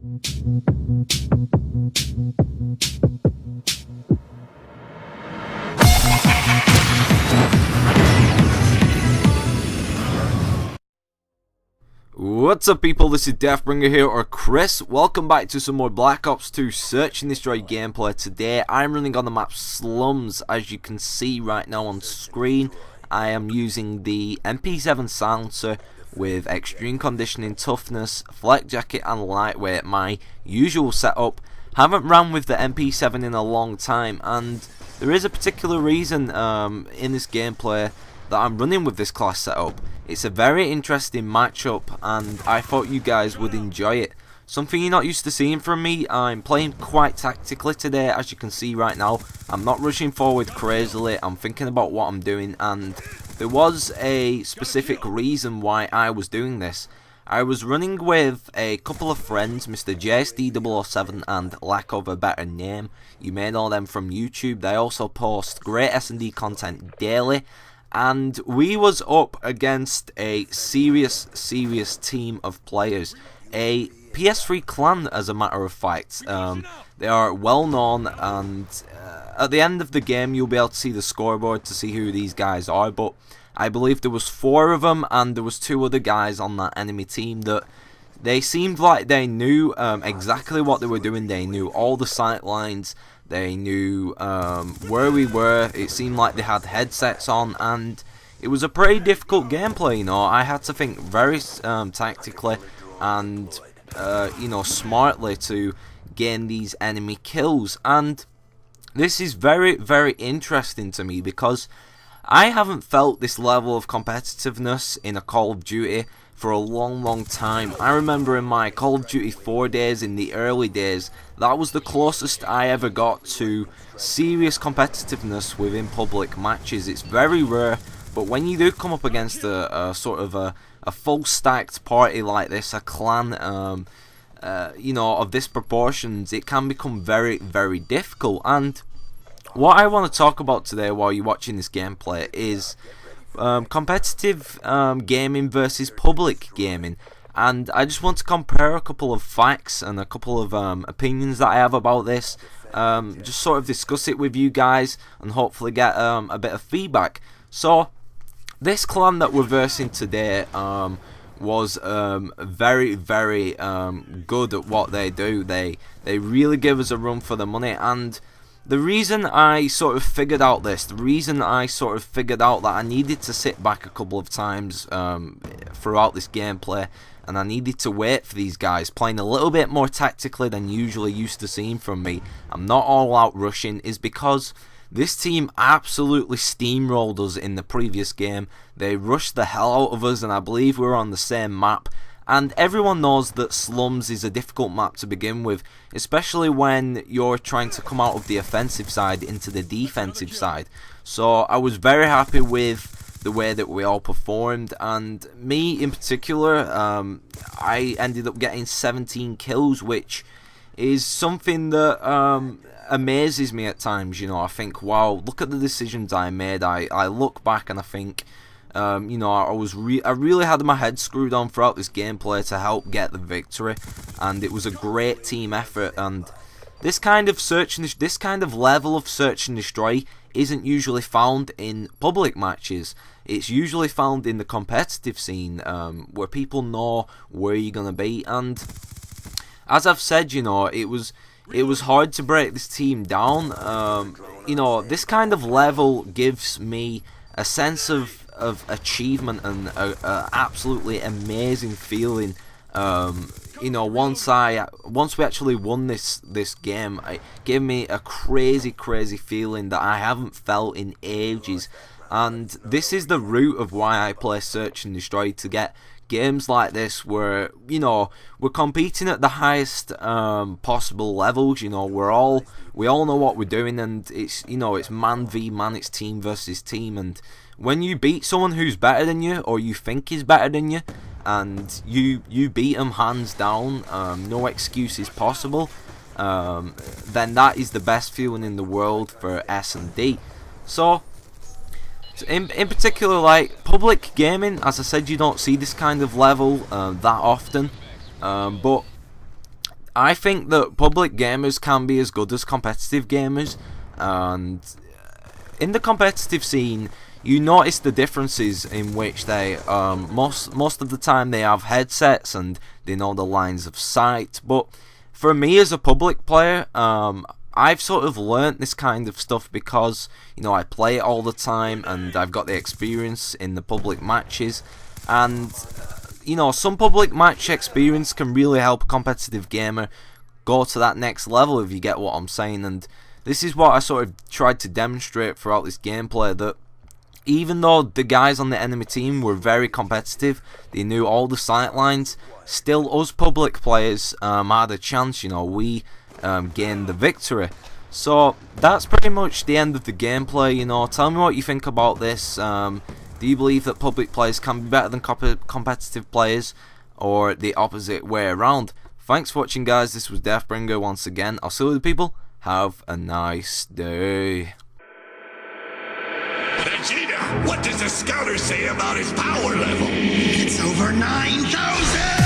What's up people, this is Deathbringer here, or Chris. Welcome back to some more Black Ops 2 Search and Destroy gameplay. Today I'm running on the map Slums. As you can see right now on screen, I am using the MP7 silencer with extreme conditioning, toughness, flak jacket and lightweight, my usual setup. Haven't ran with the MP7 in a long time, and there is a particular reason in this gameplay that I'm running with this class setup. It's a very interesting matchup and I thought you guys would enjoy it. Something you're not used to seeing from me. I'm playing quite tactically today, as you can see right now. I'm not rushing forward crazily, I'm thinking about what I'm doing, and there was a specific reason why I was doing this. I was running with a couple of friends, Mr. JSD007 and lack of a better name. You may know them from YouTube. They also post great SnD content daily. And we was up against a serious team of players. A PS3 clan, as a matter of fact. They are well known, and at the end of the game you'll be able to see the scoreboard to see who these guys are. But I believe there was 4 of them, and there was 2 other guys on that enemy team that they seemed like they knew exactly what they were doing. They knew all the sight lines. They knew where we were. It seemed like they had headsets on, and it was a pretty difficult gameplay. You know, I had to think very tactically and smartly to gain these enemy kills. And this is very interesting to me because I haven't felt this level of competitiveness in a Call of Duty for a long time. I remember in my Call of Duty 4 days, in the early days, that was the closest I ever got to serious competitiveness within public matches. It's very rare, but when you do come up against a sort of a full stacked party like this, a clan of this proportions, it can become very difficult. And what I want to talk about today while you're watching this gameplay is competitive gaming versus public gaming, and I just want to compare a couple of facts and a couple of opinions that I have about this, just sort of discuss it with you guys and hopefully get a bit of feedback. So this clan that we're versing today was very good at what they do. They really give us a run for the money, and the reason I sort of figured out that I needed to sit back a couple of times throughout this gameplay, and I needed to wait for these guys, playing a little bit more tactically than usually used to seeing from me. I'm not all out rushing, is because this team absolutely steamrolled us in the previous game. They rushed the hell out of us, and I believe we were on the same map. And everyone knows that Slums is a difficult map to begin with, especially when you're trying to come out of the offensive side into the defensive side. So I was very happy with the way that we all performed, and me in particular, I ended up getting 17 kills, which is something that amazes me at times. You know, I think, wow, look at the decisions I made. I look back and I think, I really had my head screwed on throughout this gameplay to help get the victory, and it was a great team effort. And this kind of level of search and destroy isn't usually found in public matches. It's usually found in the competitive scene, where people know where you're gonna be. And as I've said, you know, it was hard to break this team down. This kind of level gives me a sense of achievement and a absolutely amazing feeling. Once we actually won this game, it gave me a crazy feeling that I haven't felt in ages. And this is the root of why I play Search and Destroy, to get games like this where, you know, we're competing at the highest possible levels. You know, we all know what we're doing, and it's, you know, it's man v man, it's team versus team. And when you beat someone who's better than you, or you think is better than you, and you beat them hands down, no excuses possible, then that is the best feeling in the world for SnD. So in particular, like public gaming, as I said, you don't see this kind of level that often, but I think that public gamers can be as good as competitive gamers, and in the competitive scene, you notice the differences in which they most of the time they have headsets and they know the lines of sight. But for me as a public player, I've sort of learnt this kind of stuff because, you know, I play it all the time and I've got the experience in the public matches. And, you know, some public match experience can really help a competitive gamer go to that next level, if you get what I'm saying. And this is what I sort of tried to demonstrate throughout this gameplay, that even though the guys on the enemy team were very competitive, they knew all the sight lines, still us public players had a chance. You know, we gained the victory. So that's pretty much the end of the gameplay. You know, tell me what you think about this. Do you believe that public players can be better than competitive players, or the opposite way around? Thanks for watching, guys. This was Deathbringer once again. I'll see you, the people. Have a nice day. Vegeta, what does the scouter say about his power level? It's over 9,000!